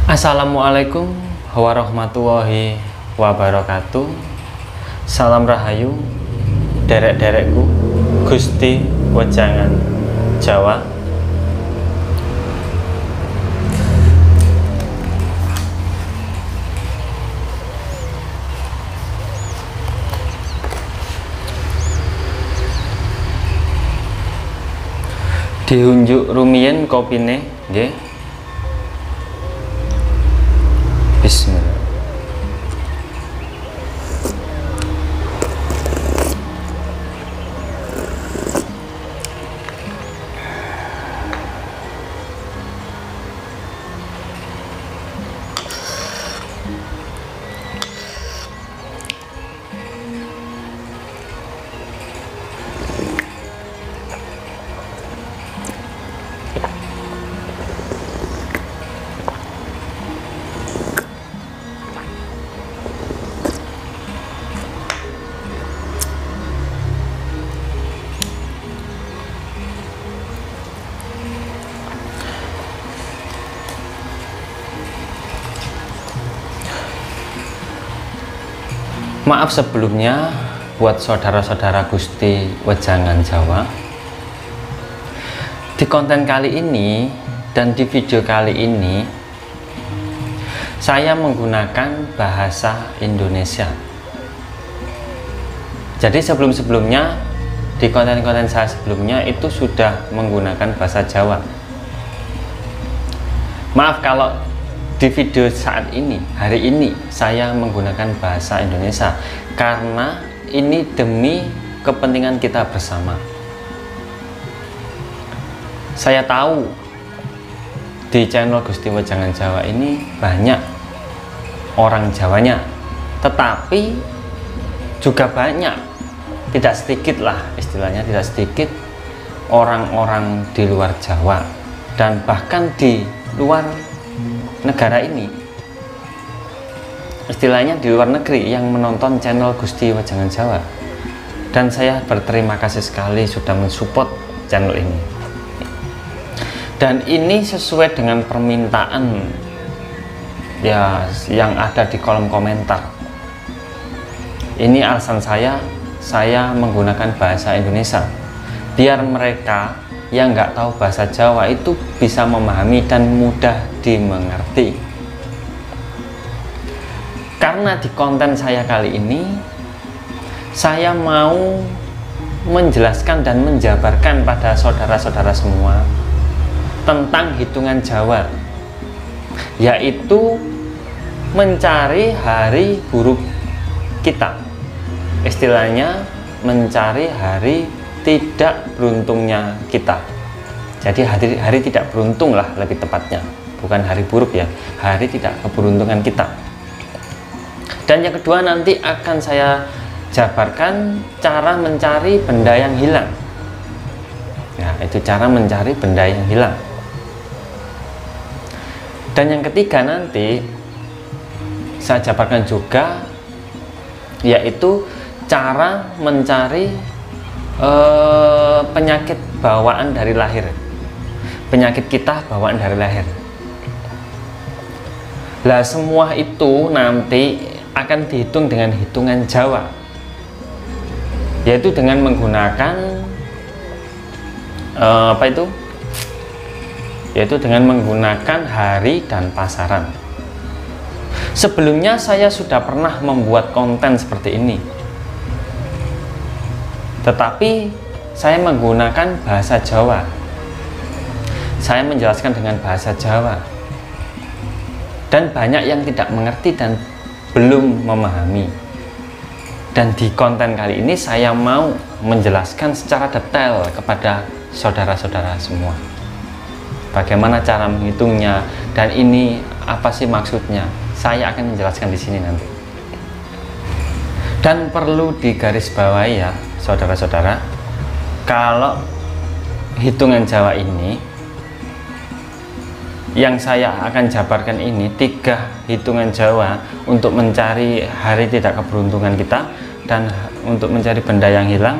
Assalamualaikum warahmatullahi wabarakatuh. Salam rahayu derek-derekku Gusti Wejangan Jawa. Diunjuk rumiyin kopine nggih. Bismillah. Maaf sebelumnya buat saudara-saudara Gusti Wejangan Jawa. Di konten kali ini dan di video kali ini saya menggunakan bahasa Indonesia. Jadi sebelum-sebelumnya di konten-konten saya sebelumnya itu sudah menggunakan bahasa Jawa. Maaf kalau di video saat ini, hari ini saya menggunakan bahasa Indonesia karena ini demi kepentingan kita bersama. Saya tahu di channel Gusti Wejangan Jawa ini banyak orang Jawanya, tetapi juga banyak, tidak sedikit lah istilahnya, tidak sedikit orang-orang di luar Jawa dan bahkan di luar negara ini, istilahnya di luar negeri, yang menonton channel Gusti Wejangan Jawa. Dan saya berterima kasih sekali sudah mensupport channel ini. Dan ini sesuai dengan permintaan ya yang ada di kolom komentar. Ini alasan saya menggunakan bahasa Indonesia biar mereka yang nggak tahu bahasa Jawa itu bisa memahami dan mudah dimengerti. Karena di konten saya kali ini saya mau menjelaskan dan menjabarkan pada saudara-saudara semua tentang hitungan Jawa, yaitu mencari hari buruk kita, istilahnya mencari hari tidak beruntungnya kita. Jadi hari tidak beruntung lah lebih tepatnya, bukan hari buruk ya, hari tidak keberuntungan kita. Dan yang kedua nanti akan saya jabarkan cara mencari benda yang hilang. Nah, itu cara mencari benda yang hilang. Dan yang ketiga nanti saya jabarkan juga, yaitu cara mencari penyakit bawaan dari lahir, penyakit kita bawaan dari lahir. Lah semua itu nanti akan dihitung dengan hitungan Jawa, yaitu dengan menggunakan yaitu dengan menggunakan hari dan pasaran. Sebelumnya saya sudah pernah membuat konten seperti ini, tetapi saya menggunakan bahasa Jawa. Saya menjelaskan dengan bahasa Jawa dan banyak yang tidak mengerti dan belum memahami. Dan di konten kali ini saya mau menjelaskan secara detail kepada saudara-saudara semua bagaimana cara menghitungnya dan ini apa sih maksudnya. Saya akan menjelaskan di sini nanti. Dan perlu digarisbawahi ya saudara-saudara, kalau hitungan Jawa ini yang saya akan jabarkan ini 3 hitungan Jawa untuk mencari hari tidak keberuntungan kita dan untuk mencari benda yang hilang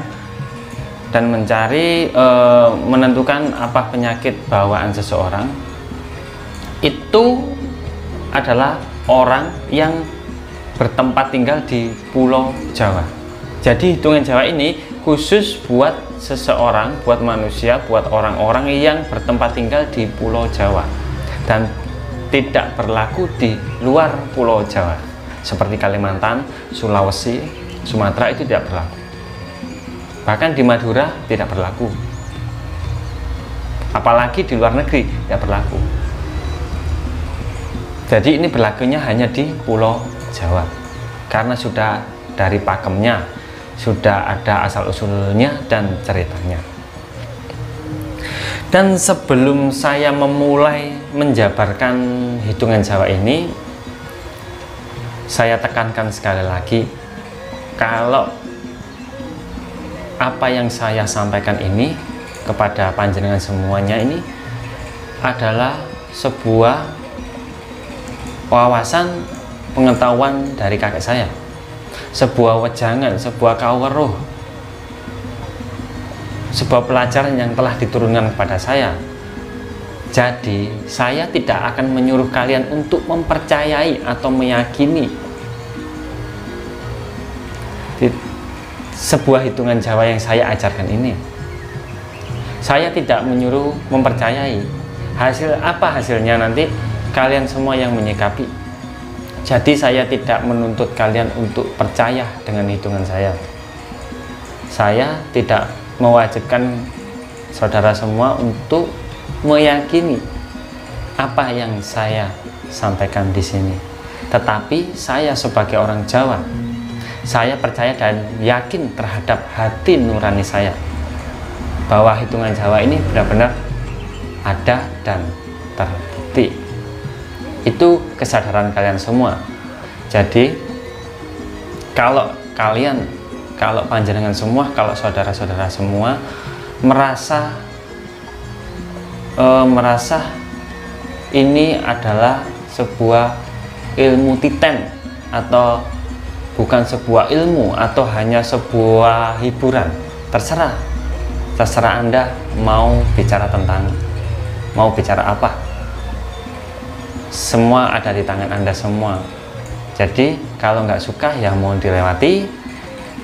dan mencari menentukan apa penyakit bawaan seseorang. Itu adalah orang yang bertempat tinggal di Pulau Jawa. Jadi hitungan Jawa ini khusus buat seseorang, buat manusia, buat orang-orang yang bertempat tinggal di Pulau Jawa dan tidak berlaku di luar Pulau Jawa seperti Kalimantan, Sulawesi, Sumatera itu tidak berlaku. Bahkan di Madura tidak berlaku. Apalagi di luar negeri tidak berlaku. Jadi ini berlakunya hanya di Pulau Jawa karena sudah dari pakemnya, sudah ada asal-usulnya dan ceritanya. Dan sebelum saya memulai menjabarkan hitungan Jawa ini, saya tekankan sekali lagi, kalau apa yang saya sampaikan ini kepada panjenengan semuanya ini adalah sebuah wawasan pengetahuan dari kakek saya, sebuah wejangan, sebuah kawruh, sebuah pelajaran yang telah diturunkan kepada saya. Jadi saya tidak akan menyuruh kalian untuk mempercayai atau meyakini sebuah hitungan Jawa yang saya ajarkan ini. Saya tidak menyuruh mempercayai. Hasil apa hasilnya nanti kalian semua yang menyikapi. Jadi saya tidak menuntut kalian untuk percaya dengan hitungan saya. Saya tidak mewajibkan saudara semua untuk meyakini apa yang saya sampaikan di sini. Tetapi saya sebagai orang Jawa, saya percaya dan yakin terhadap hati nurani saya bahwa hitungan Jawa ini benar-benar ada dan terbukti. Itu kesadaran kalian semua. Jadi kalau kalian, kalau panjenengan semua, kalau saudara-saudara semua merasa ini adalah sebuah ilmu titen atau bukan sebuah ilmu atau hanya sebuah hiburan, terserah Anda mau bicara tentang, mau bicara apa, semua ada di tangan Anda semua. Jadi kalau nggak suka ya mau dilewati.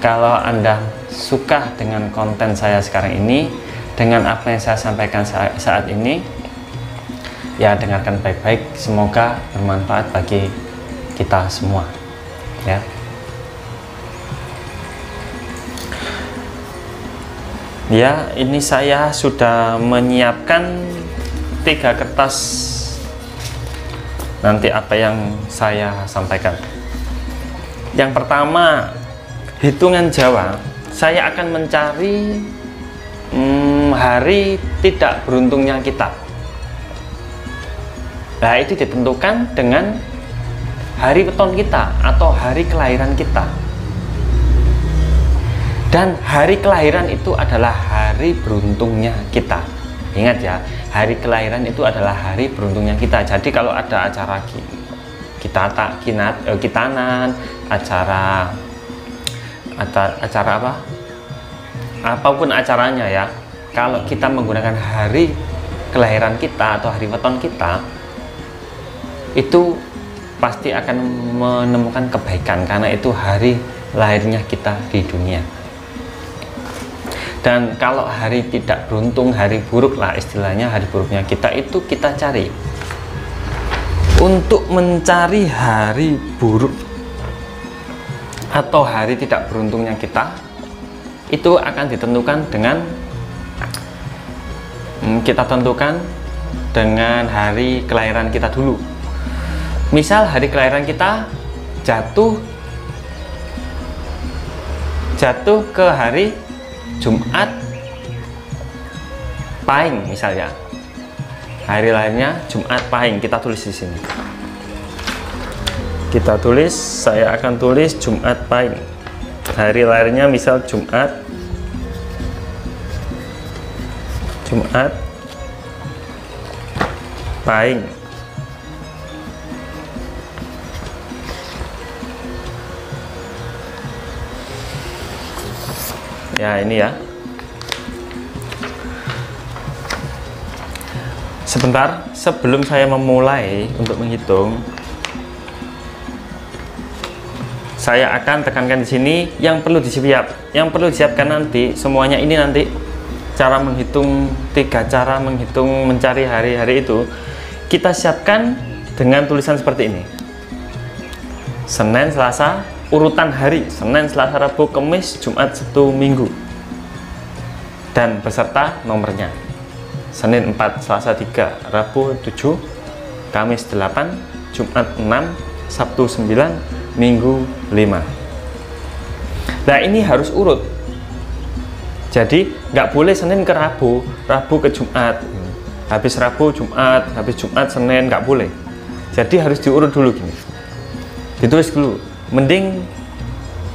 Kalau Anda suka dengan konten saya sekarang ini, dengan apa yang saya sampaikan saat ini, ya dengarkan baik-baik, semoga bermanfaat bagi kita semua ya. Ya, ini saya sudah menyiapkan 3 kertas nanti apa yang saya sampaikan. Yang pertama, hitungan Jawa, saya akan mencari hari tidak beruntungnya kita. Nah, itu ditentukan dengan hari weton kita atau hari kelahiran kita. Dan hari kelahiran itu adalah hari beruntungnya kita. Ingat ya, hari kelahiran itu adalah hari beruntungnya kita. Jadi kalau ada acara kitanan, acara apa, apapun acaranya ya, kalau kita menggunakan hari kelahiran kita atau hari weton kita, itu pasti akan menemukan kebaikan karena itu hari lahirnya kita di dunia. Dan kalau hari tidak beruntung, hari buruk lah istilahnya, hari buruknya kita itu kita cari. Untuk mencari hari buruk atau hari tidak beruntungnya kita, itu akan ditentukan dengan kita tentukan dengan hari kelahiran kita dulu. Misal hari kelahiran kita jatuh ke hari Jumat Pahing misalnya. Hari lahirnya Jumat Pahing, kita tulis di sini. Kita tulis, saya akan tulis Jumat Pahing. Hari lahirnya misal Jumat Pahing. Ya, ini ya. Sebentar, sebelum saya memulai untuk menghitung, saya akan tekankan di sini yang perlu disiapkan nanti semuanya ini. Nanti cara menghitung, 3 cara menghitung mencari hari-hari itu kita siapkan dengan tulisan seperti ini: Senin, Selasa, urutan hari Senin, Selasa, Rabu, Kamis, Jumat, Sabtu, Minggu, dan beserta nomornya. Senin 4, Selasa 3, Rabu 7, Kamis 8, Jumat 6, Sabtu 9, Minggu 5. Nah, ini harus urut. Jadi nggak boleh Senin ke Rabu, Rabu ke Jumat, habis Rabu Jumat, habis Jumat Senin, nggak boleh. Jadi harus diurut dulu gini, ditulis dulu. Mending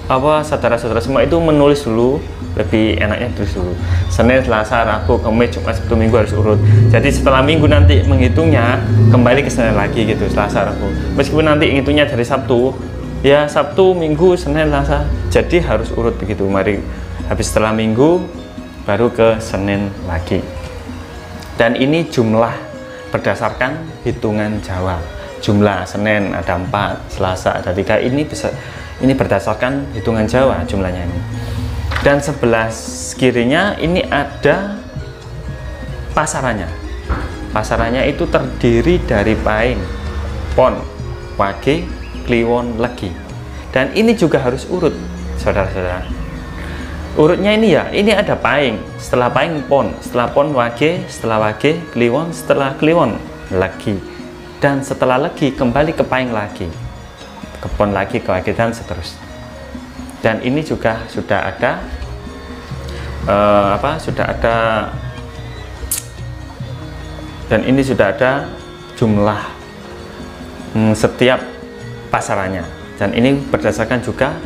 saudara-saudara semua itu menulis dulu, lebih enaknya tulis dulu. Senin, Selasa, Rabu, Kamis, Jumat, Sabtu, Minggu harus urut. Jadi setelah Minggu nanti menghitungnya kembali ke Senin lagi gitu, Selasa, Rabu. Meskipun nanti ngitungnya dari Sabtu, ya Sabtu, Minggu, Senin, Selasa. Jadi harus urut begitu. Mari habis setelah Minggu baru ke Senin lagi. Dan ini jumlah berdasarkan hitungan Jawa. Jumlah Senin ada 4, Selasa ada 3. Ini berdasarkan hitungan Jawa jumlahnya ini. Dan sebelah kirinya ini ada pasarannya. Pasarannya itu terdiri dari paing, pon, wage, kliwon, legi. Dan ini juga harus urut, saudara-saudara. Urutnya ini ya, ini ada paing, setelah paing pon, setelah pon wage, setelah wage kliwon, setelah kliwon legi, dan setelah legi kembali ke paing lagi, ke pon lagi, ke wage, dan seterusnya. Dan ini juga sudah ada dan ini sudah ada jumlah setiap pasarannya. Dan ini berdasarkan juga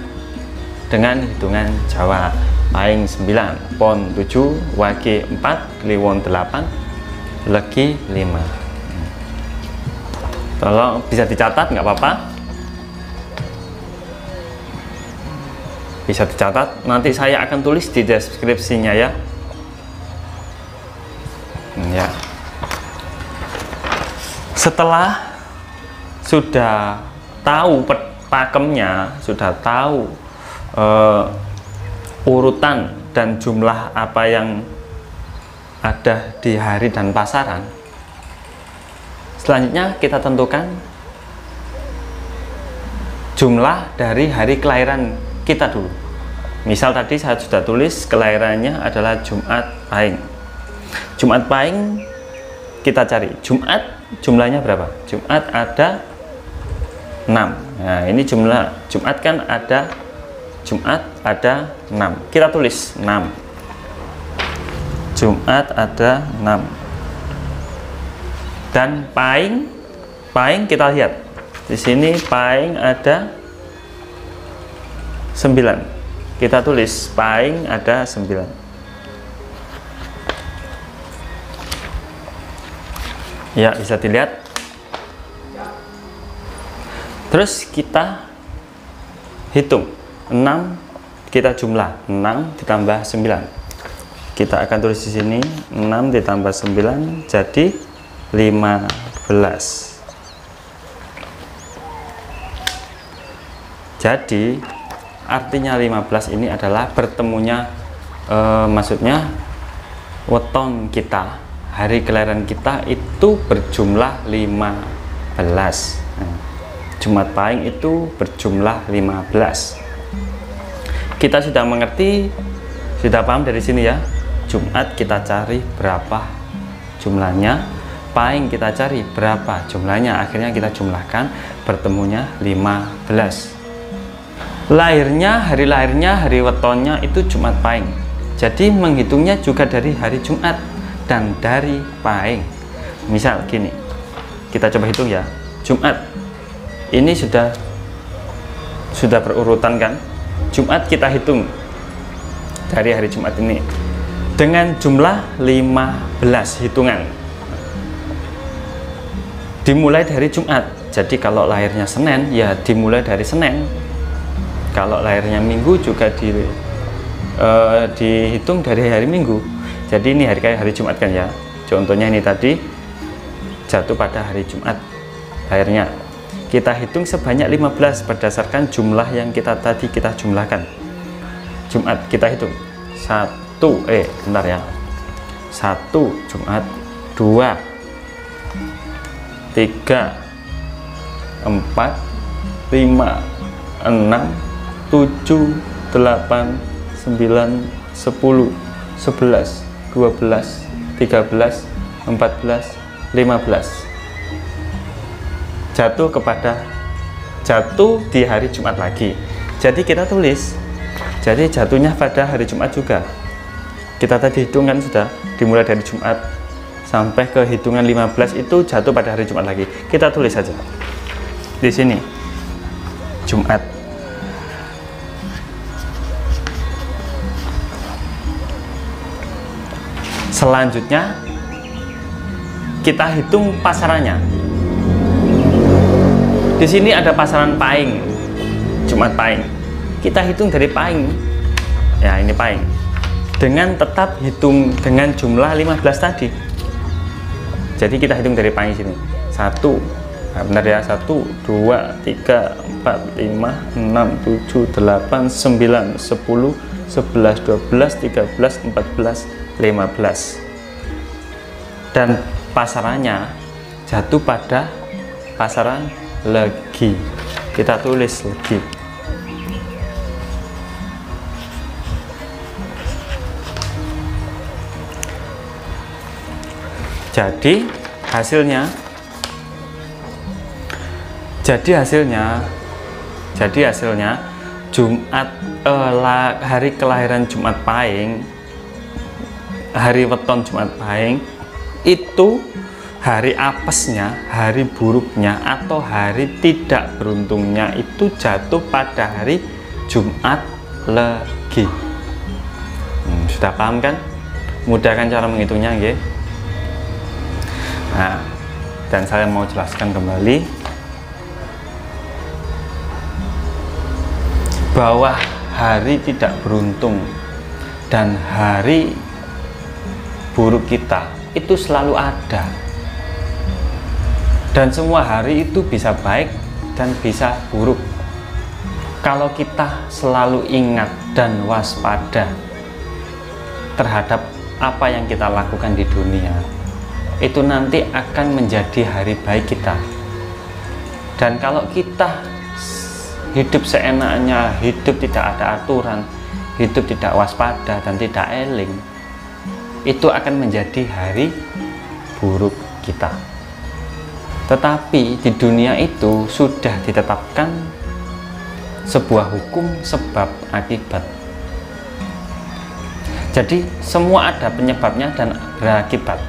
dengan hitungan Jawa. Paing 9, pon 7, wage 4, kliwon 8, legi 5. Tolong bisa dicatat, nggak apa-apa. Bisa dicatat, nanti saya akan tulis di deskripsinya ya. Ya. Setelah sudah tahu pakemnya, sudah tahu urutan dan jumlah apa yang ada di hari dan pasaran, selanjutnya kita tentukan jumlah dari hari kelahiran kita dulu. Misal tadi saya sudah tulis kelahirannya adalah Jumat Pahing. Jumat Pahing kita cari. Jumat jumlahnya berapa? Jumat ada 6. Nah, ini jumlah Jumat kan ada, Jumat ada 6. Kita tulis 6. Jumat ada 6. Dan Pahing kita lihat. Di sini Pahing ada 9. Kita tulis Pahing ada 9. Ya, bisa dilihat. Terus kita hitung 6, kita jumlah 6 ditambah 9. Kita akan tulis di sini 6 ditambah 9 jadi 15. Jadi artinya 15 ini adalah bertemunya maksudnya weton kita, hari kelahiran kita itu berjumlah 15. Jumat Pahing itu berjumlah 15. Kita sudah mengerti, sudah paham dari sini ya. Jumat kita cari berapa jumlahnya, Pahing kita cari berapa jumlahnya, akhirnya kita jumlahkan, bertemunya 15. Hari lahirnya, hari wetonnya itu Jumat Pahing. Jadi menghitungnya juga dari hari Jumat dan dari Pahing. Misal gini, kita coba hitung ya. Jumat ini sudah berurutan kan. Jumat kita hitung dari hari Jumat ini dengan jumlah 15 hitungan. Dimulai dari Jumat. Jadi kalau lahirnya Senin ya dimulai dari Senin. Kalau lahirnya Minggu juga dihitung dari hari Minggu. Jadi ini hari Jumat kan ya. Contohnya ini tadi jatuh pada hari Jumat lahirnya. kita hitung sebanyak 15 berdasarkan jumlah yang kita jumlahkan. Jumat kita hitung 1 Jumat, 2, 3, 4, 5, 6, 7, 8, 9, 10, 11, 12, 13, 14, 15. Jatuh di hari Jumat lagi. Jadi kita tulis, jadi jatuhnya pada hari Jumat juga. Kita tadi hitungkan sudah, dimulai dari Jumat sampai ke hitungan 15 itu jatuh pada hari Jumat lagi. Kita tulis saja di sini Jumat. Selanjutnya kita hitung pasarannya. Di sini ada pasaran Pahing, Jumat Pahing. Kita hitung dari Pahing. Ya, ini Pahing. Dengan tetap hitung dengan jumlah 15 tadi. Jadi kita hitung dari Pahing sini. 1, nah benar ya, 1, 2, 3, 4, 5, 6, 7, 8, 9, 10, 11, 12, 13, 14, 15. Dan pasarannya jatuh pada pasaran Legi. Kita tulis Legi. Jadi hasilnya Jumat, hari kelahiran Jumat Pahing, hari weton Jumat Pahing itu hari apesnya, hari buruknya atau hari tidak beruntungnya itu jatuh pada hari Jumat Legi. Sudah paham kan? Mudah kan cara menghitungnya, nggih? Nah, dan saya mau jelaskan kembali bahwa hari tidak beruntung dan hari buruk kita itu selalu ada, dan semua hari itu bisa baik dan bisa buruk. Kalau kita selalu ingat dan waspada terhadap apa yang kita lakukan di dunia, itu nanti akan menjadi hari baik kita. Dan kalau kita hidup seenaknya, hidup tidak ada aturan, hidup tidak waspada dan tidak eling, itu akan menjadi hari buruk kita. Tetapi di dunia itu sudah ditetapkan sebuah hukum sebab akibat. Jadi semua ada penyebabnya dan berakibat.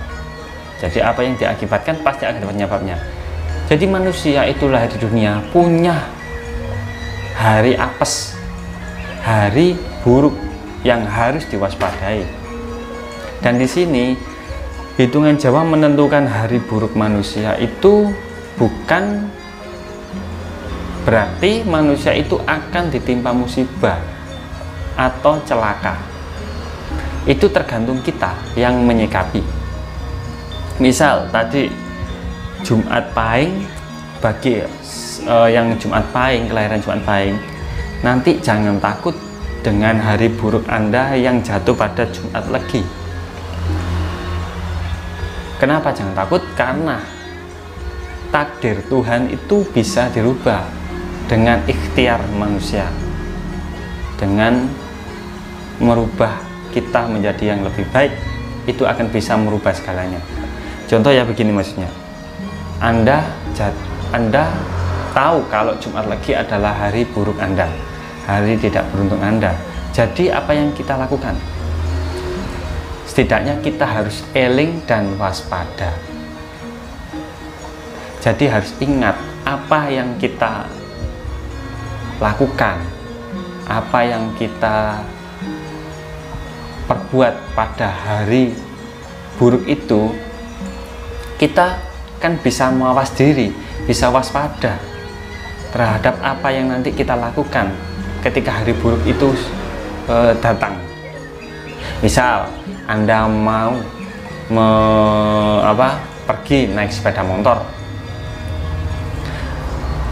Jadi apa yang diakibatkan pasti ada penyebabnya. Jadi manusia itu lahir di dunia punya hari apes, hari buruk yang harus diwaspadai. Dan di sini hitungan Jawa menentukan hari buruk manusia itu bukan berarti manusia itu akan ditimpa musibah atau celaka. Itu tergantung kita yang menyikapi. Misal tadi Jumat Pahing, bagi yang Jumat Pahing, kelahiran Jumat Pahing, nanti jangan takut dengan hari buruk Anda yang jatuh pada Jumat Legi. Kenapa jangan takut? Karena takdir Tuhan itu bisa dirubah dengan ikhtiar manusia, dengan merubah kita menjadi yang lebih baik. Itu akan bisa merubah segalanya. Contoh ya begini, maksudnya Anda tahu kalau Jumat Legi adalah hari buruk Anda, hari tidak beruntung Anda. Jadi apa yang kita lakukan? Setidaknya kita harus eling dan waspada. Jadi harus ingat apa yang kita lakukan, apa yang kita perbuat pada hari buruk itu, kita kan bisa mawas diri, bisa waspada terhadap apa yang nanti kita lakukan ketika hari buruk itu datang. Misal Anda mau pergi naik sepeda motor,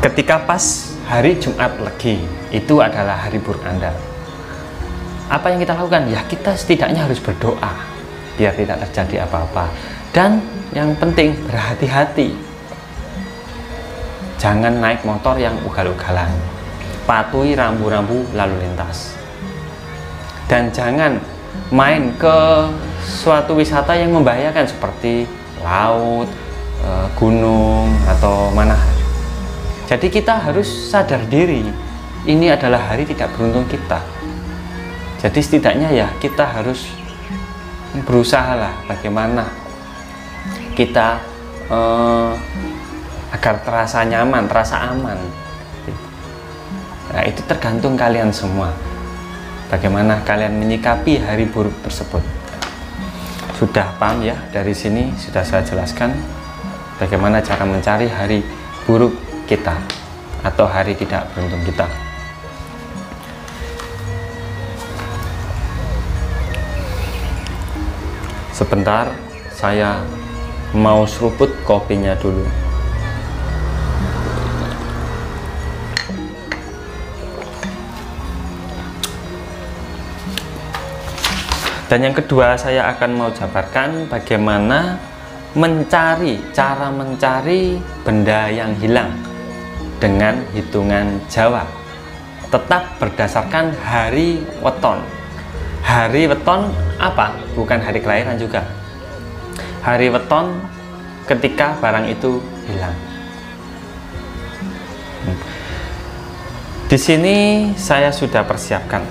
ketika pas hari Jumat Legi, itu adalah hari buruk Anda. Apa yang kita lakukan? Ya kita setidaknya harus berdoa biar tidak terjadi apa-apa. Dan yang penting berhati-hati. Jangan naik motor yang ugal-ugalan. Patuhi rambu-rambu lalu lintas. Dan jangan main ke suatu wisata yang membahayakan seperti laut, gunung, atau mana. Jadi kita harus sadar diri. Ini adalah hari tidak beruntung kita. Jadi setidaknya ya kita harus berusaha lah bagaimana kita agar terasa nyaman, terasa aman. Nah, itu tergantung kalian semua. Bagaimana kalian menyikapi hari buruk tersebut. Sudah paham ya? Dari sini sudah saya jelaskan bagaimana cara mencari hari buruk kita atau hari tidak beruntung kita. Sebentar, saya mau seruput kopinya dulu. Dan yang kedua, saya akan mau jabarkan bagaimana cara mencari benda yang hilang dengan hitungan Jawa, tetap berdasarkan hari weton. Hari weton apa? Bukan hari kelahiran juga. Hari weton ketika barang itu hilang. Di sini saya sudah persiapkan.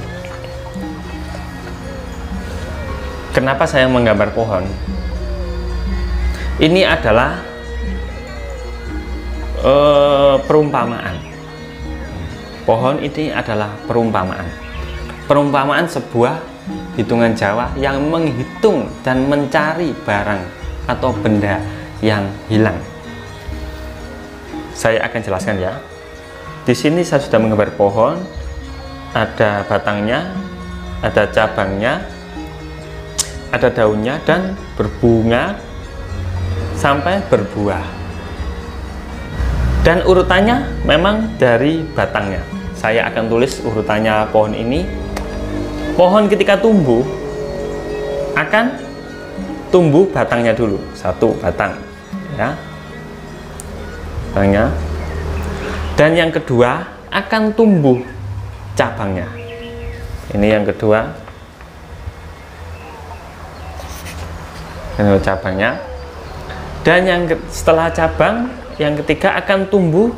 Kenapa saya menggambar pohon? Ini adalah perumpamaan. Pohon ini adalah perumpamaan. Perumpamaan sebuah hitungan Jawa yang menghitung dan mencari barang atau benda yang hilang. Saya akan jelaskan ya. Di sini saya sudah menggambar pohon, ada batangnya, ada cabangnya, ada daunnya, dan berbunga sampai berbuah. Dan urutannya memang dari batangnya. Saya akan tulis urutannya pohon ini. Pohon ketika tumbuh akan tumbuh batangnya dulu, satu batang ya, batangnya. Dan yang kedua akan tumbuh cabangnya. Ini yang kedua, ini cabangnya. Dan yang setelah cabang, yang ketiga akan tumbuh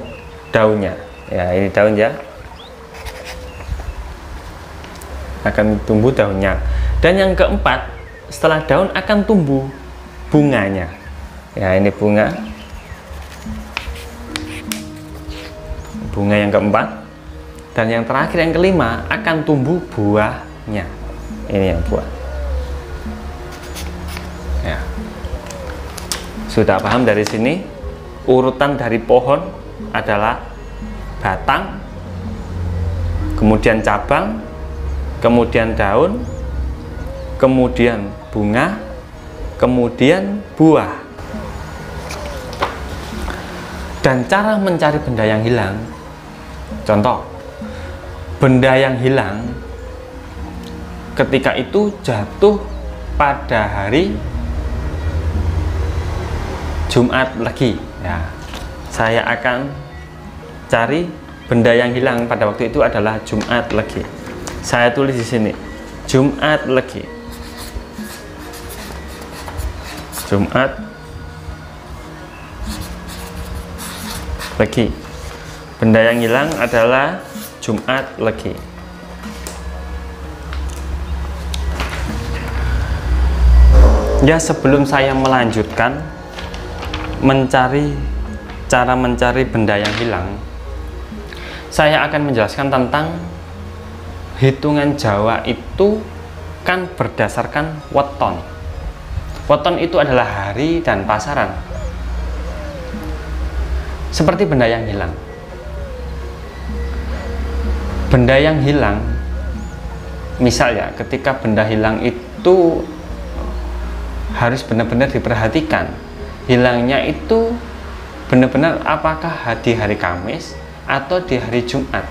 daunnya. Ya, ini daun ya, akan tumbuh daunnya. Dan yang keempat, setelah daun akan tumbuh bunganya. Ya, ini bunga yang keempat. Dan yang terakhir, yang kelima, akan tumbuh buahnya. Ini yang buah ya. Sudah paham dari sini? Urutan dari pohon adalah batang, kemudian cabang, kemudian daun, kemudian bunga, kemudian buah. Dan cara mencari benda yang hilang, contoh, benda yang hilang ketika itu jatuh pada hari Jumat Legi ya. Saya akan cari benda yang hilang pada waktu itu adalah Jumat Legi. Saya tulis di sini Jumat Legi. Jumat Legi. Benda yang hilang adalah Jumat Legi. Ya, sebelum saya melanjutkan cara mencari benda yang hilang, saya akan menjelaskan tentang hitungan Jawa itu kan berdasarkan weton. Weton itu adalah hari dan pasaran. Seperti benda yang hilang. Benda yang hilang, misal ya, ketika benda hilang itu harus benar-benar diperhatikan. Hilangnya itu benar-benar apakah di hari Kamis atau di hari Jumat.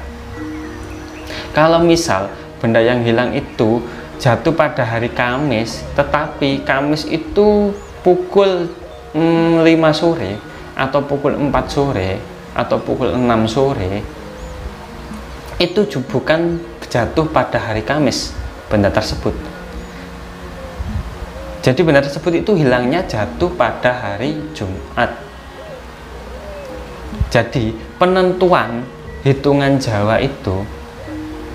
Kalau misal benda yang hilang itu jatuh pada hari Kamis, tetapi Kamis itu pukul 5 sore atau pukul 4 sore atau pukul 6 sore, itu bukan jatuh pada hari Kamis benda tersebut. Jadi benda tersebut itu hilangnya jatuh pada hari Jumat. Jadi penentuan hitungan Jawa itu,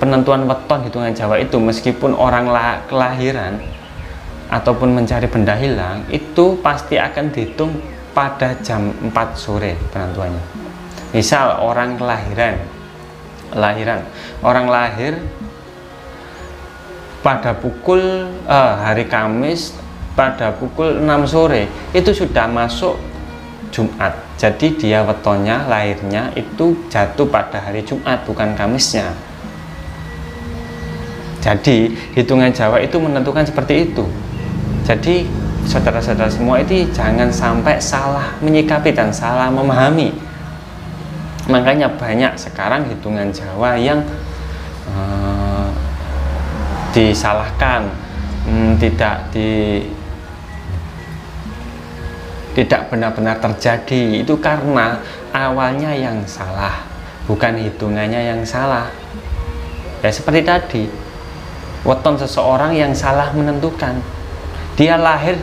penentuan weton hitungan Jawa itu, meskipun orang kelahiran ataupun mencari benda hilang, itu pasti akan dihitung pada jam 4 sore penentuannya. Misal orang orang lahir pada pukul hari Kamis pada pukul 6 sore, itu sudah masuk Jumat. Jadi dia wetonnya, lahirnya itu jatuh pada hari Jumat, bukan Kamisnya. Jadi hitungan Jawa itu menentukan seperti itu. Jadi saudara-saudara semua itu jangan sampai salah menyikapi dan salah memahami. Makanya banyak sekarang hitungan Jawa yang disalahkan, tidak benar-benar terjadi. Itu karena awalnya yang salah, bukan hitungannya yang salah. Ya seperti tadi, weton seseorang yang salah menentukan. Dia lahir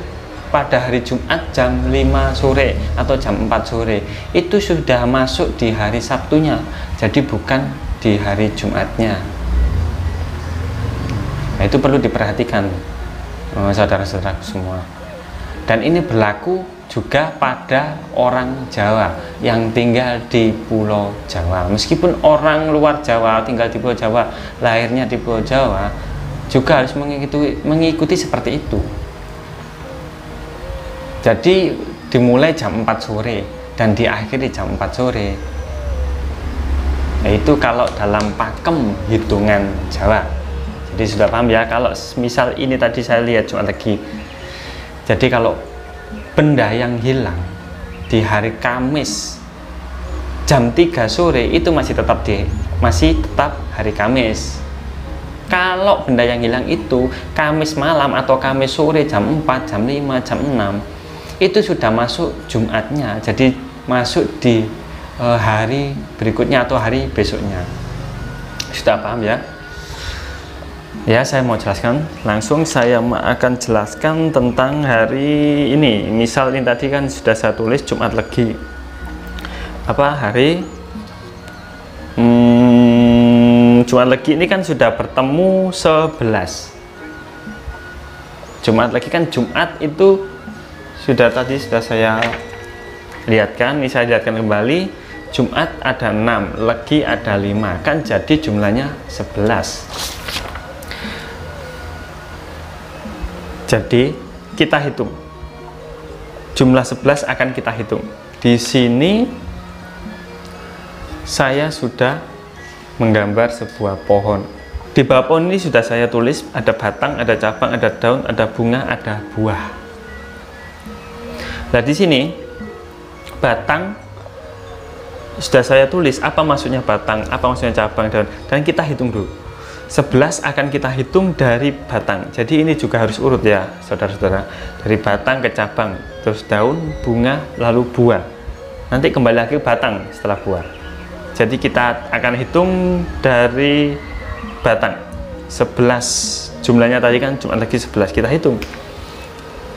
pada hari Jumat jam 5 sore atau jam 4 sore, itu sudah masuk di hari Sabtunya, jadi bukan di hari Jumatnya. Nah, itu perlu diperhatikan saudara-saudara semua. Dan ini berlaku juga pada orang Jawa yang tinggal di Pulau Jawa. Meskipun orang luar Jawa tinggal di Pulau Jawa, lahirnya di Pulau Jawa, juga harus mengikuti seperti itu. Jadi dimulai jam 4 sore dan diakhiri jam 4 sore. Nah, itu kalau dalam pakem hitungan Jawa. Jadi sudah paham ya, kalau misal ini tadi saya lihat Jumat Legi. Jadi kalau benda yang hilang di hari Kamis jam 3 sore itu masih tetap hari Kamis. Kalau benda yang hilang itu Kamis malam atau Kamis sore jam 4, jam 5, jam 6, itu sudah masuk Jumatnya, jadi masuk di hari berikutnya atau hari besoknya. Sudah paham ya? Ya, saya mau jelaskan langsung. Saya akan jelaskan tentang hari ini. Misal ini tadi kan sudah saya tulis Jumat Legi, apa hari Jumat Legi ini kan sudah bertemu 11. Jumat Legi kan Jumat itu sudah saya lihatkan. Ini saya lihatkan kembali, Jumat ada 6, Legi ada 5, kan jadi jumlahnya 11. Jadi kita hitung jumlah 11 akan kita hitung. Di sini saya sudah menggambar sebuah pohon. Di bawah pohon ini sudah saya tulis ada batang, ada cabang, ada daun, ada bunga, ada buah. Nah, di sini batang sudah saya tulis apa maksudnya batang, apa maksudnya cabang, daun, dan kita hitung dulu. 11 akan kita hitung dari batang. Jadi ini juga harus urut ya saudara-saudara, dari batang ke cabang, terus daun, bunga, lalu buah. Nanti kembali lagi ke batang setelah buah. Jadi kita akan hitung dari batang 11. Jumlahnya tadi kan cuma lagi 11, kita hitung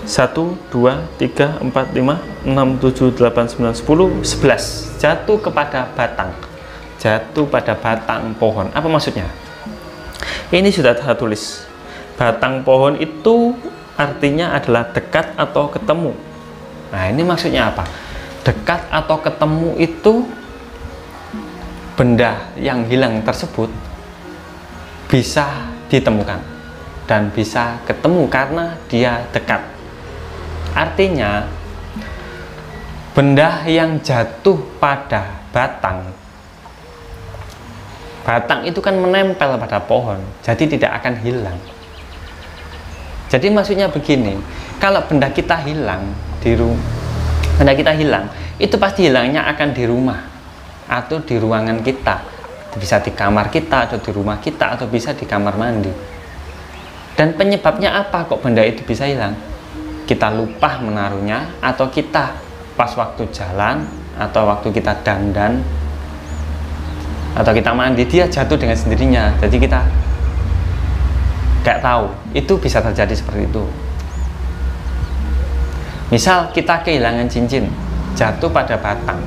1, 2, 3, 4, 5, 6, 7, 8, 9, 10, 11 jatuh kepada batang, jatuh pada batang pohon. Apa maksudnya? Ini sudah saya tulis, batang pohon itu artinya adalah dekat atau ketemu. Nah, ini maksudnya apa? Dekat atau ketemu itu benda yang hilang tersebut bisa ditemukan dan bisa ketemu karena dia dekat. Artinya benda yang jatuh pada batang itu kan menempel pada pohon, jadi tidak akan hilang. Jadi maksudnya begini, kalau benda kita hilang itu pasti hilangnya akan di rumah. atau di ruangan kita, bisa di kamar kita atau di rumah kita, atau bisa di kamar mandi. Dan penyebabnya apa kok benda itu bisa hilang? Kita lupa menaruhnya, atau kita pas waktu jalan, atau waktu kita dandan, atau kita mandi, dia jatuh dengan sendirinya, jadi kita nggak tahu. Itu bisa terjadi seperti itu. Misal kita kehilangan cincin, jatuh pada batang.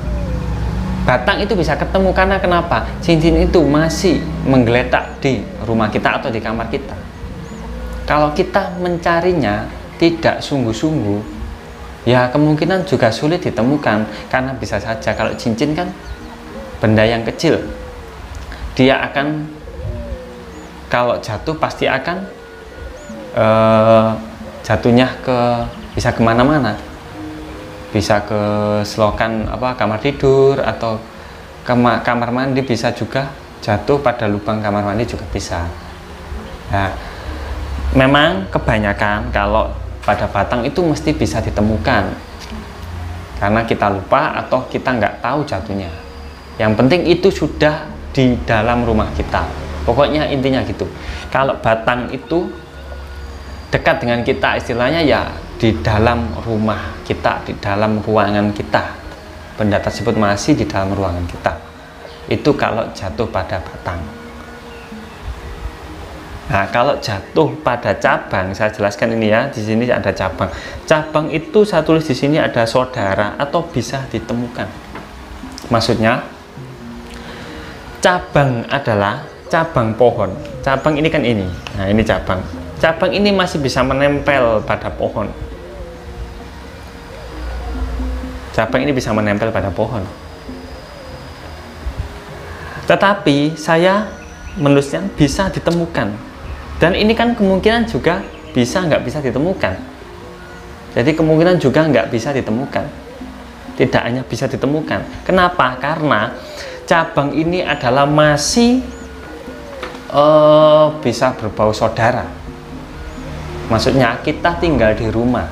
Batang itu bisa ketemu karena kenapa? Cincin itu masih menggeletak di rumah kita atau di kamar kita. Kalau kita mencarinya tidak sungguh-sungguh, ya kemungkinan juga sulit ditemukan. Karena bisa saja kalau cincin kan benda yang kecil, dia akan, kalau jatuh pasti akan jatuhnya bisa kemana-mana, bisa ke selokan kamar tidur atau kamar mandi, bisa juga jatuh pada lubang kamar mandi juga bisa. Nah, memang kebanyakan kalau pada batang itu mesti bisa ditemukan karena kita lupa atau kita nggak tahu jatuhnya. Yang penting itu sudah di dalam rumah kita. Pokoknya intinya gitu. Kalau batang itu dekat dengan kita, istilahnya ya di dalam rumah kita, di dalam ruangan kita, benda tersebut masih di dalam ruangan kita. Itu kalau jatuh pada batang. Nah, kalau jatuh pada cabang, saya jelaskan ini ya. Di sini ada cabang. Cabang itu saya tulis di sini ada saudara atau bisa ditemukan. Maksudnya, cabang adalah cabang pohon. Cabang ini kan ini. Nah, ini cabang. Cabang ini masih bisa menempel pada pohon. Cabang ini bisa menempel pada pohon. Tetapi saya menulisnya bisa ditemukan. Dan ini kan kemungkinan juga bisa nggak bisa ditemukan. Jadi kemungkinan juga nggak bisa ditemukan. Tidak hanya bisa ditemukan. Kenapa? Karena cabang ini adalah masih bisa berbau saudara. Maksudnya kita tinggal di rumah,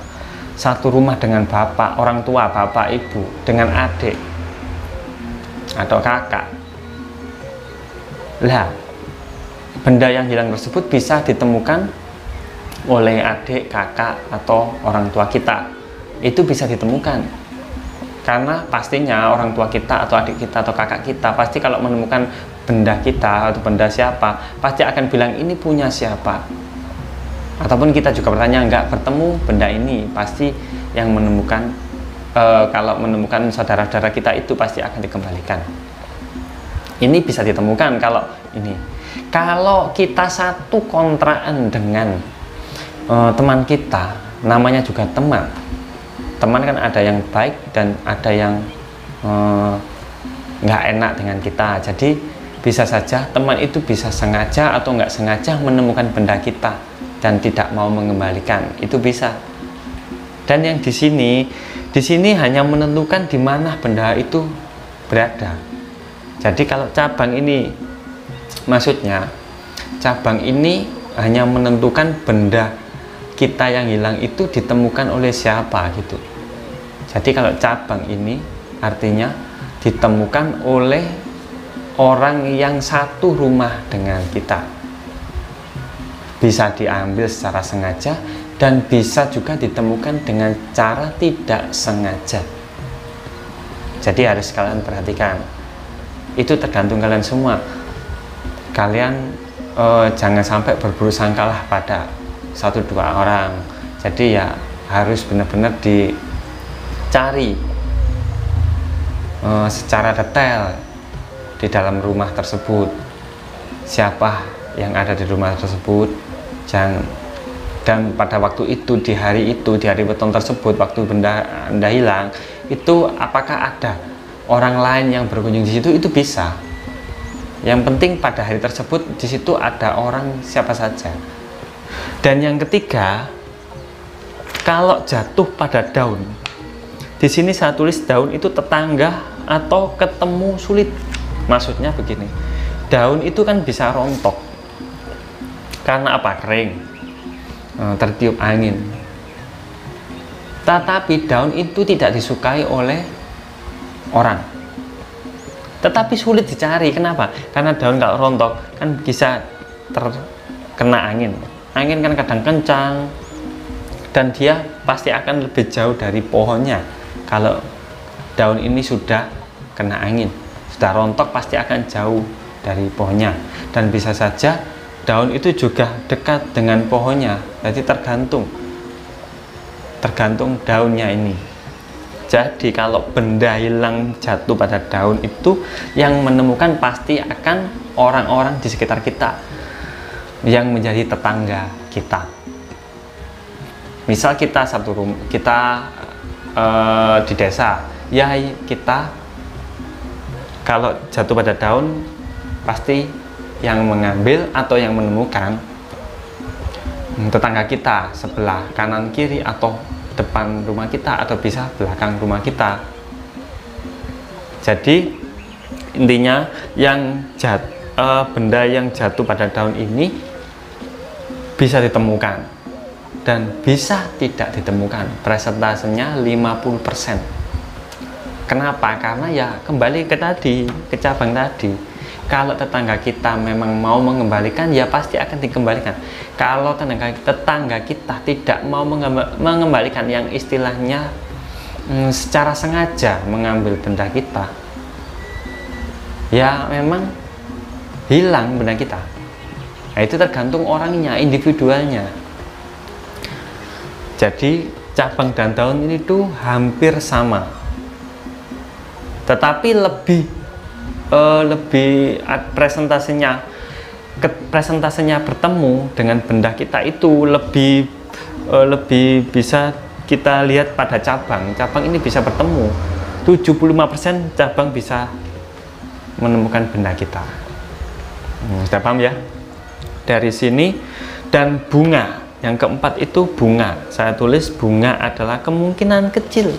satu rumah dengan bapak, orang tua, bapak, ibu, dengan adik atau kakak. Lah, benda yang hilang tersebut bisa ditemukan oleh adik, kakak, atau orang tua kita. Itu bisa ditemukan karena pastinya orang tua kita atau adik kita atau kakak kita pasti kalau menemukan benda kita atau benda siapa, pasti akan bilang ini punya siapa. Ataupun kita juga bertanya, nggak bertemu benda ini, pasti yang menemukan kalau menemukan saudara-saudara kita itu pasti akan dikembalikan. Ini bisa ditemukan kalau ini. Kalau kita satu kontrakan dengan teman kita, namanya juga teman. Teman kan ada yang baik dan ada yang nggak enak dengan kita. Jadi bisa saja teman itu bisa sengaja atau nggak sengaja menemukan benda kita dan tidak mau mengembalikan. Itu bisa. Dan yang di sini hanya menentukan di mana benda itu berada. Jadi kalau cabang ini, maksudnya cabang ini hanya menentukan benda kita yang hilang itu ditemukan oleh siapa gitu. Jadi kalau cabang ini artinya ditemukan oleh orang yang satu rumah dengan kita. Bisa diambil secara sengaja dan bisa juga ditemukan dengan cara tidak sengaja. Jadi harus kalian perhatikan. Itu tergantung kalian semua. Kalian jangan sampai berburuk sangkalah pada 1-2 orang. Jadi ya harus benar-benar dicari secara detail di dalam rumah tersebut, siapa yang ada di rumah tersebut. Dan pada waktu itu, di hari weton tersebut, waktu benda hilang itu, apakah ada orang lain yang berkunjung di situ? Itu bisa. Yang penting pada hari tersebut di situ ada orang siapa saja. Dan yang ketiga, kalau jatuh pada daun, di sini saya tulis daun itu tetangga atau ketemu sulit. Maksudnya begini, daun itu kan bisa rontok karena apa? Kering, tertiup angin. Tetapi daun itu tidak disukai oleh orang. tetapi sulit dicari. Kenapa? Karena daun kalau rontok kan bisa terkena angin. Angin kan kadang kencang dan dia pasti akan lebih jauh dari pohonnya. Kalau daun ini sudah kena angin, sudah rontok, pasti akan jauh dari pohonnya. Dan bisa saja daun itu juga dekat dengan pohonnya, jadi tergantung daunnya ini. Jadi kalau benda hilang jatuh pada daun itu, yang menemukan pasti akan orang-orang di sekitar kita yang menjadi tetangga kita. Misal kita satu rumah, kita di desa, ya kita kalau jatuh pada daun pasti yang mengambil atau yang menemukan tetangga kita sebelah kanan kiri atau depan rumah kita atau bisa belakang rumah kita. Jadi intinya benda yang jatuh pada daun ini bisa ditemukan dan bisa tidak ditemukan. Persentasenya 50%. Kenapa? Karena ya kembali ke cabang tadi. Kalau tetangga kita memang mau mengembalikan, ya pasti akan dikembalikan. Kalau tetangga kita tidak mau mengembalikan, yang istilahnya secara sengaja mengambil benda kita, ya memang hilang benda kita. Nah, itu tergantung orangnya, individualnya. Jadi cabang dan daun ini tuh hampir sama, tetapi lebih presentasinya bertemu dengan benda kita itu lebih bisa kita lihat pada cabang ini bisa bertemu. 75% cabang bisa menemukan benda kita. Sudah paham ya dari sini. Dan bunga yang keempat itu bunga, saya tulis bunga adalah kemungkinan kecil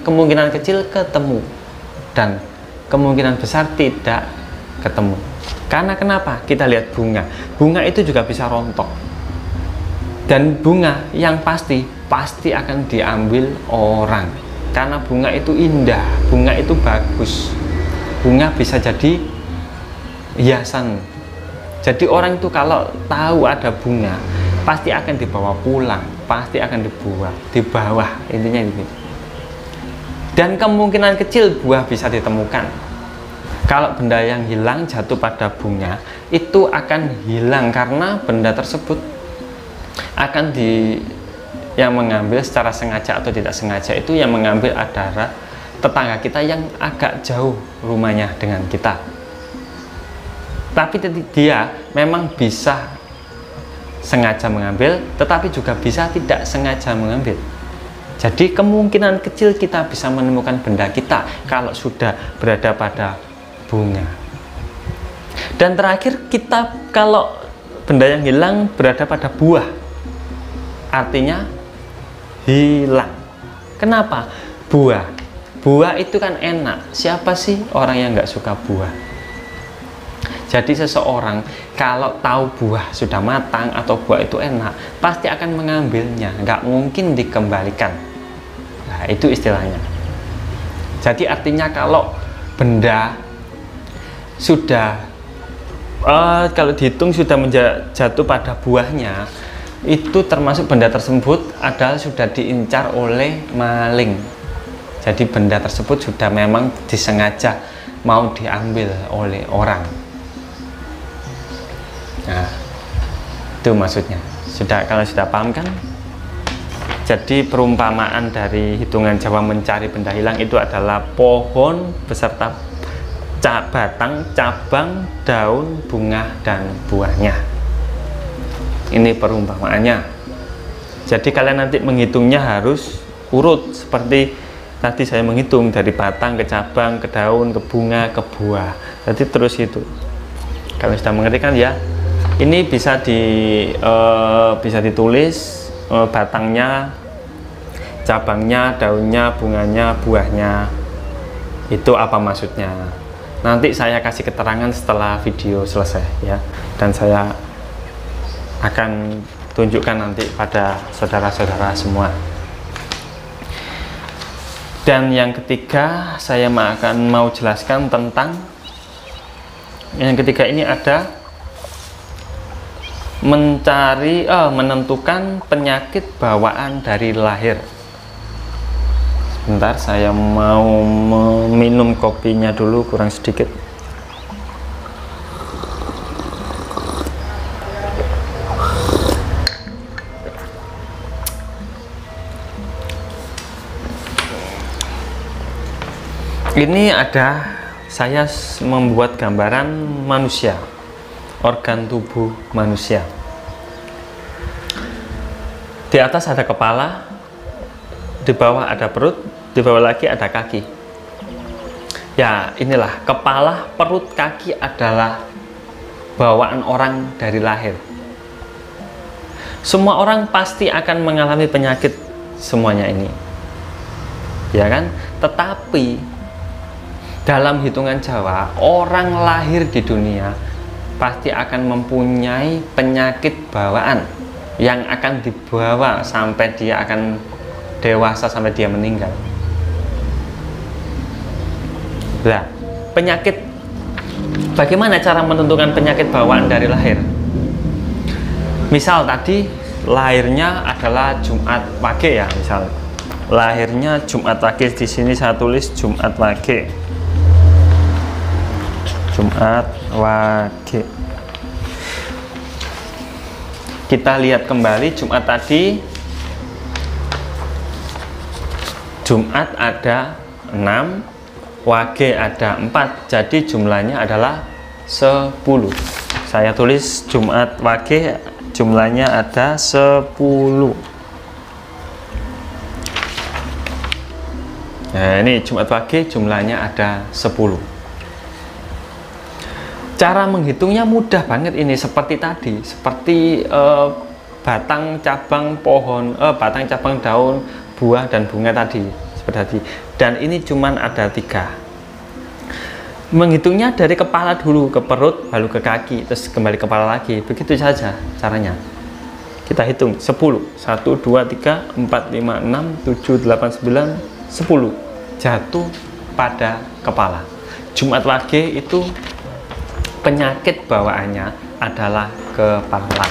kemungkinan kecil ketemu dan kemungkinan besar tidak ketemu. Karena kenapa? Kita lihat bunga itu juga bisa rontok, dan bunga yang pasti akan diambil orang, karena bunga itu indah, bunga itu bagus, bunga bisa jadi hiasan. Jadi orang itu kalau tahu ada bunga pasti akan dibawa pulang, pasti akan dibuang di bawah, intinya ini. Dan kemungkinan kecil buah bisa ditemukan. Kalau benda yang hilang jatuh pada bunga itu akan hilang karena benda tersebut akan yang mengambil secara sengaja atau tidak sengaja, itu yang mengambil adalah tetangga kita yang agak jauh rumahnya dengan kita. Tapi dia memang bisa sengaja mengambil, tetapi juga bisa tidak sengaja mengambil. Jadi kemungkinan kecil kita bisa menemukan benda kita kalau sudah berada pada bunga. Dan terakhir, kita kalau benda yang hilang berada pada buah, artinya hilang. Kenapa? Buah itu kan enak. Siapa sih orang yang nggak suka buah? Jadi seseorang kalau tahu buah sudah matang atau buah itu enak, pasti akan mengambilnya, nggak mungkin dikembalikan. Nah, itu istilahnya. Jadi artinya kalau benda sudah kalau dihitung sudah jatuh pada buahnya, itu termasuk benda tersebut adalah sudah diincar oleh maling. Jadi benda tersebut sudah memang disengaja mau diambil oleh orang. Nah, itu maksudnya. Kalau sudah paham kan? Jadi perumpamaan dari hitungan Jawa mencari benda hilang itu adalah pohon beserta batang, cabang, daun, bunga, dan buahnya. Ini perumpamaannya. Jadi kalian nanti menghitungnya harus urut seperti tadi saya menghitung, dari batang ke cabang, ke daun, ke bunga, ke buah. Jadi terus itu. Kalian sudah mengerti kan ya? Ini bisa ditulis batangnya, cabangnya, daunnya, bunganya, buahnya, itu apa maksudnya. Nanti saya kasih keterangan setelah video selesai ya, dan saya akan tunjukkan nanti pada saudara-saudara semua. Dan yang ketiga, saya akan mau jelaskan tentang yang ketiga ini ada menentukan penyakit bawaan dari lahir. Sebentar, saya mau meminum kopinya dulu, kurang sedikit. Ini ada, saya membuat gambaran manusia, organ tubuh manusia. Di atas ada kepala, di bawah ada perut, di bawah lagi ada kaki. Ya, inilah kepala, perut, kaki adalah bawaan orang dari lahir. Semua orang pasti akan mengalami penyakit semuanya ini, ya kan? Tetapi dalam hitungan Jawa, orang lahir di dunia pasti akan mempunyai penyakit bawaan yang akan dibawa sampai dia akan dewasa, sampai dia meninggal. Nah, penyakit, bagaimana cara menentukan penyakit bawaan dari lahir? Misal tadi lahirnya adalah Jumat Wage ya, misal lahirnya Jumat Wage, di sini saya tulis Jumat Wage. Jumat Wage. Kita lihat kembali Jumat tadi. Jumat ada 6, Wage ada 4, jadi jumlahnya adalah 10. Saya tulis Jumat Wage, jumlahnya ada 10. Nah, ini Jumat Wage jumlahnya ada 10. Cara menghitungnya mudah banget ini, seperti tadi, seperti batang cabang pohon, batang cabang daun, buah dan bunga tadi, seperti tadi. Dan ini cuman ada 3. Menghitungnya dari kepala dulu ke perut, lalu ke kaki, terus kembali ke kepala lagi. Begitu saja caranya. Kita hitung 10. 1, 2, 3, 4, 5, 6, 7, 8, 9, 10. Jatuh pada kepala. Jumat Wage itu penyakit bawaannya adalah kepala.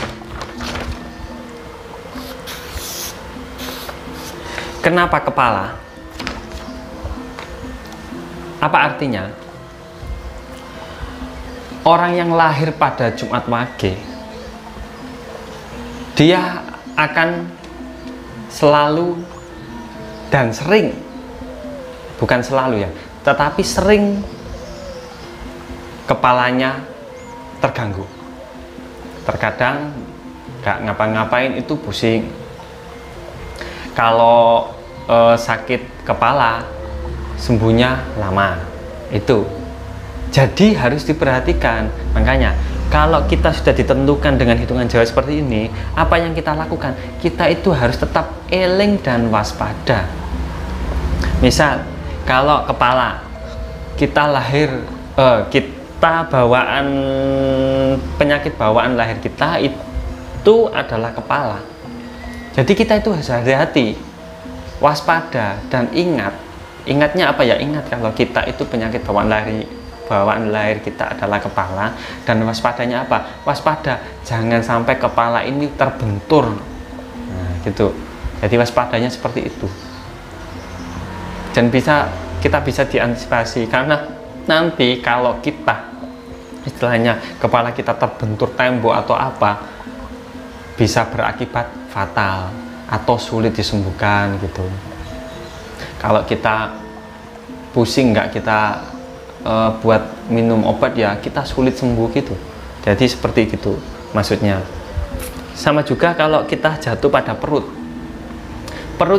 Kenapa kepala? Apa artinya? Orang yang lahir pada Jumat Wage, dia akan selalu dan sering, bukan selalu ya, tetapi sering kepalanya terganggu. Terkadang nggak ngapa-ngapain itu pusing. Kalau sakit kepala sembuhnya lama. Itu jadi harus diperhatikan. Makanya kalau kita sudah ditentukan dengan hitungan Jawa seperti ini, apa yang kita lakukan? Kita itu harus tetap eling dan waspada. Misal kalau kepala kita lahir, kita bawaan penyakit bawaan lahir kita itu adalah kepala. Jadi kita itu harus hati-hati, waspada, dan ingatnya apa ya? Ingat kalau kita itu penyakit bawaan lahir kita adalah kepala, dan waspadanya apa? Waspada jangan sampai kepala ini terbentur. Nah, gitu. Jadi waspadanya seperti itu. Dan kita bisa diantisipasi, karena nanti kalau kita istilahnya kepala kita terbentur tembok atau apa, bisa berakibat fatal atau sulit disembuhkan gitu. Kalau kita pusing, nggak kita buat minum obat, ya kita sulit sembuh gitu. Jadi seperti gitu maksudnya. Sama juga kalau kita jatuh pada perut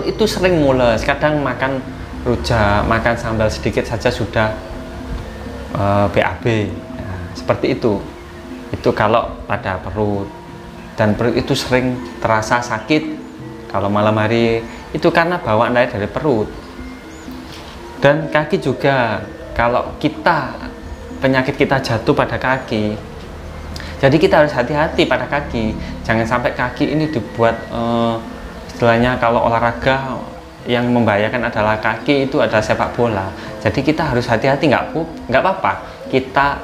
itu sering mules, kadang makan rujak, makan sambal sedikit saja sudah BAB. Seperti itu kalau pada perut. Dan perut itu sering terasa sakit kalau malam hari, itu karena bawaan lahir dari perut. Dan kaki juga, kalau penyakit kita jatuh pada kaki, jadi kita harus hati-hati pada kaki. Jangan sampai kaki ini dibuat istilahnya kalau olahraga yang membahayakan adalah kaki, itu adalah sepak bola. Jadi kita harus hati-hati, nggak apa-apa kita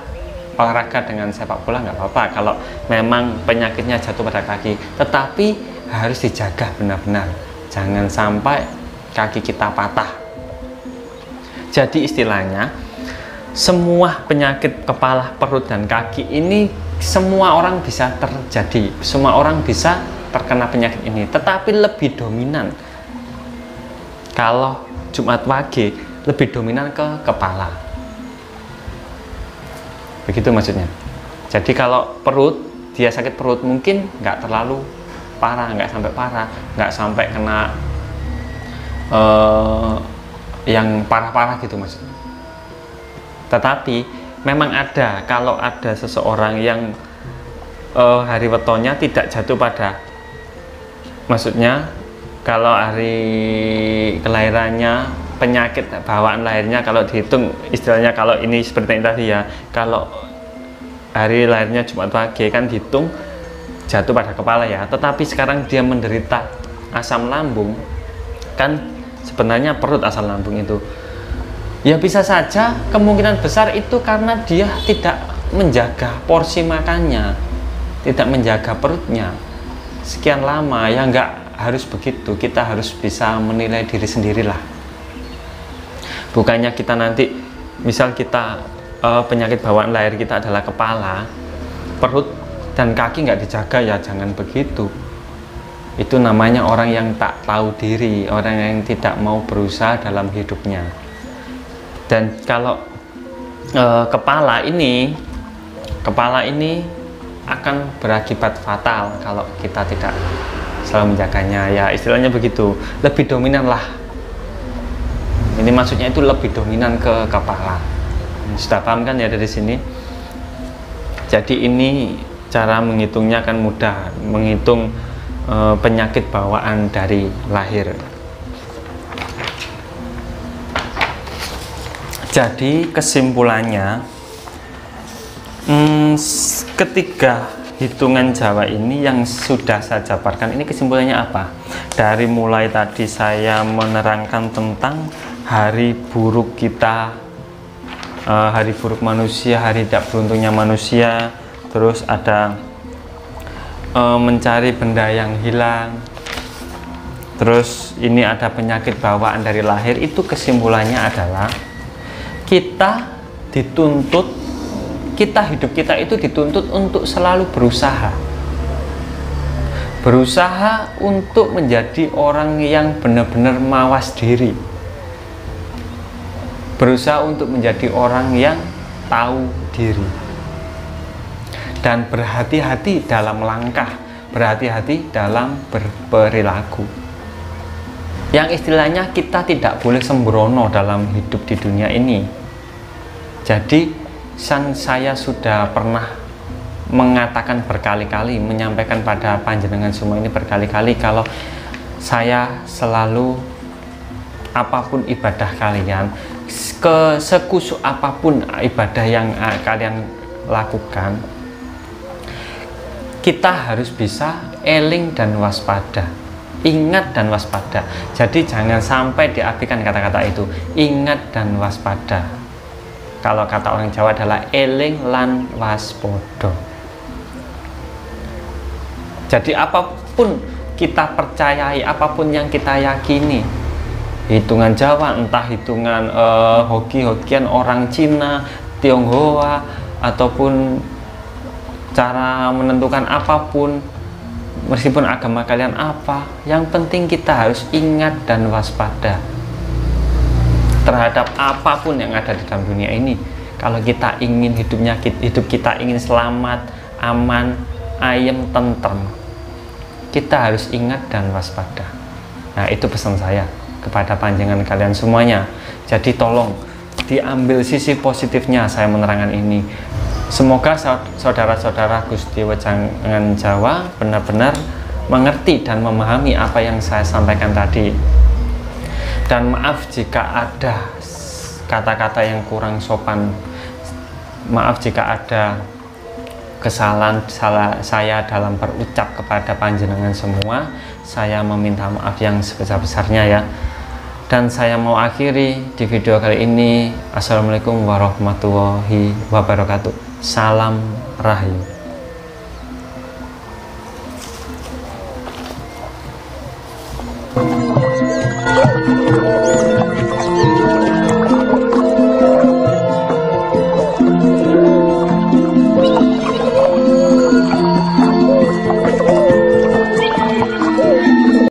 olahraga dengan sepak bola, nggak apa-apa kalau memang penyakitnya jatuh pada kaki, tetapi harus dijaga benar-benar, jangan sampai kaki kita patah. Jadi istilahnya semua penyakit kepala, perut, dan kaki ini semua orang bisa terjadi, semua orang bisa terkena penyakit ini, tetapi lebih dominan kalau Jumat Wage lebih dominan ke kepala. Begitu maksudnya. Jadi kalau perut, dia sakit perut mungkin nggak terlalu parah, nggak sampai parah, nggak sampai kena yang parah-parah gitu maksudnya. Tetapi memang ada, kalau ada seseorang yang hari wetonya tidak jatuh pada, maksudnya kalau hari kelahirannya, penyakit bawaan lahirnya kalau dihitung istilahnya, kalau ini seperti yang tadi ya, kalau hari lahirnya Jumat Wage kan dihitung jatuh pada kepala ya, tetapi sekarang dia menderita asam lambung, kan sebenarnya perut asam lambung itu ya, bisa saja kemungkinan besar itu karena dia tidak menjaga porsi makannya, tidak menjaga perutnya sekian lama ya. Nggak harus begitu, kita harus bisa menilai diri sendirilah. Bukannya kita nanti misal kita penyakit bawaan lahir kita adalah kepala, perut, dan kaki nggak dijaga ya, jangan begitu. Itu namanya orang yang tak tahu diri, orang yang tidak mau berusaha dalam hidupnya. Dan kalau kepala ini akan berakibat fatal kalau kita tidak selalu menjaganya ya, istilahnya begitu, lebih dominan lah. Ini maksudnya itu lebih dominan ke kepala. Sudah paham kan ya dari sini? Jadi ini cara menghitungnya kan mudah, menghitung penyakit bawaan dari lahir. Jadi kesimpulannya, ketiga hitungan Jawa ini yang sudah saya jabarkan ini kesimpulannya apa? Dari mulai tadi saya menerangkan tentang hari buruk kita, hari buruk manusia, hari tidak beruntungnya manusia, terus ada mencari benda yang hilang, terus ini ada penyakit bawaan dari lahir. Itu kesimpulannya adalah kita dituntut, hidup kita itu dituntut untuk selalu berusaha untuk menjadi orang yang benar-benar mawas diri, berusaha untuk menjadi orang yang tahu diri, dan berhati-hati dalam langkah, berhati-hati dalam berperilaku. Yang istilahnya kita tidak boleh sembrono dalam hidup di dunia ini. Jadi saya sudah pernah mengatakan berkali-kali, menyampaikan pada panjenengan semua ini berkali-kali, kalau saya selalu, apapun ibadah kalian, sekusuk apapun ibadah yang kalian lakukan, kita harus bisa eling dan waspada, ingat dan waspada. Jadi jangan sampai diabaikan kata-kata itu, ingat dan waspada. Kalau kata orang Jawa adalah eling lan waspodo. Jadi apapun kita percayai, apapun yang kita yakini, hitungan Jawa, entah hitungan hoki-hokian orang Cina, Tionghoa, ataupun cara menentukan apapun, meskipun agama kalian apa, yang penting kita harus ingat dan waspada terhadap apapun yang ada di dalam dunia ini. Kalau kita ingin hidup kita ingin selamat, aman, ayem, tentrem, kita harus ingat dan waspada. Nah, itu pesan saya kepada panjenengan kalian semuanya. Jadi tolong diambil sisi positifnya saya menerangkan ini. Semoga saudara-saudara Gusti Wejangan Jawa benar-benar mengerti dan memahami apa yang saya sampaikan tadi. Dan maaf jika ada kata-kata yang kurang sopan, maaf jika ada kesalahan saya dalam berucap kepada panjenengan semua. Saya meminta maaf yang sebesar-besarnya ya. Dan saya mau akhiri di video kali ini. Assalamualaikum warahmatullahi wabarakatuh. Salam Rahayu.